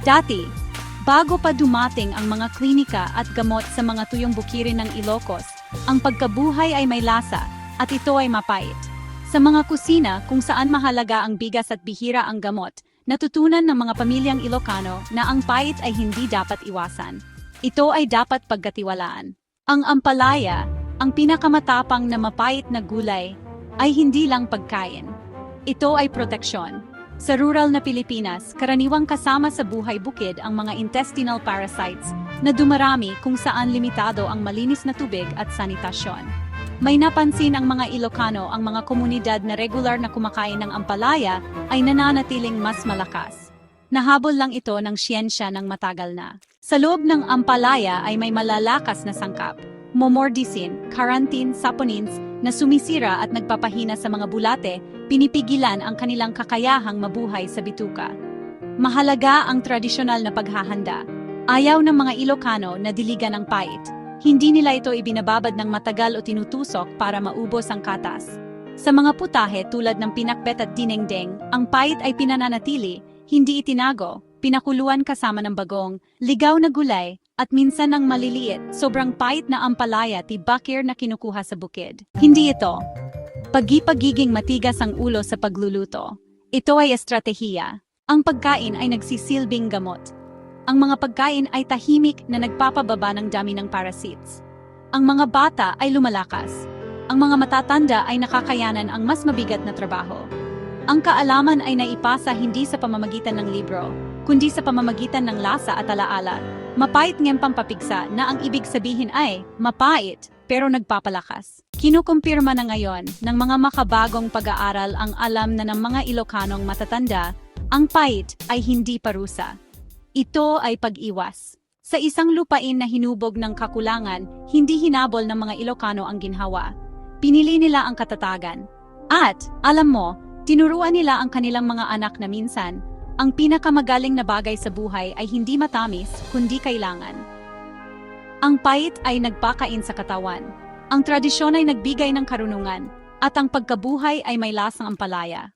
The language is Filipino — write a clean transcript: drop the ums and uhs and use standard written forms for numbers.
Dati, bago pa dumating ang mga klinika at gamot sa mga tuyong bukirin ng Ilocos, ang pagkabuhay ay may lasa at ito ay mapait. Sa mga kusina kung saan mahalaga ang bigas at bihira ang gamot, natutunan ng mga pamilyang Ilocano na ang pait ay hindi dapat iwasan. Ito ay dapat pagkatiwalaan. Ang ampalaya, ang pinakamatapang na mapait na gulay, ay hindi lang pagkain. Ito ay proteksyon. Sa rural na Pilipinas, karaniwang kasama sa buhay bukid ang mga intestinal parasites na dumarami kung saan limitado ang malinis na tubig at sanitasyon. May napansin ang mga Ilocano ang mga komunidad na regular na kumakain ng ampalaya ay nananatiling mas malakas. Nahabol lang ito ng siyensya ng matagal na. Sa loob ng ampalaya ay may malalakas na sangkap, momordisin, karantin, saponins, na sumisira at nagpapahina sa mga bulate, pinipigilan ang kanilang kakayahang mabuhay sa bituka. Mahalaga ang tradisyonal na paghahanda. Ayaw ng mga Ilocano na diligan ng pait. Hindi nila ito ibinababad ng matagal o tinutusok para maubos ang katas. Sa mga putahe tulad ng pinakbet at dinengdeng, ang pait ay pinananatili, hindi itinago, pinakuluan kasama ng bagong, ligaw na gulay, at minsan ng maliliit, sobrang pait na ampalaya tibakir na kinukuha sa bukid. Hindi ito pagiging matigas ang ulo sa pagluluto. Ito ay estratehiya. Ang pagkain ay nagsisilbing gamot. Ang mga pagkain ay tahimik na nagpapababa ng dami ng parasites. Ang mga bata ay lumalakas. Ang mga matatanda ay nakakayanan ang mas mabigat na trabaho. Ang kaalaman ay naipasa hindi sa pamamagitan ng libro, kundi sa pamamagitan ng lasa at alaala. Mapait ngayong pampapigsa na ang ibig sabihin ay mapait pero nagpapalakas. Kinukumpirma na ngayon ng mga makabagong pag-aaral ang alam na ng mga Ilocanong matatanda, ang pait ay hindi parusa. Ito ay pag-iwas. Sa isang lupain na hinubog ng kakulangan, hindi hinabol ng mga Ilocano ang ginhawa. Pinili nila ang katatagan. At, alam mo, tinuruan nila ang kanilang mga anak na minsan, ang pinakamagaling na bagay sa buhay ay hindi matamis, kundi kailangan. Ang pait ay nagpakain sa katawan. Ang tradisyon ay nagbigay ng karunungan, at ang pagkabuhay ay may lasang ampalaya.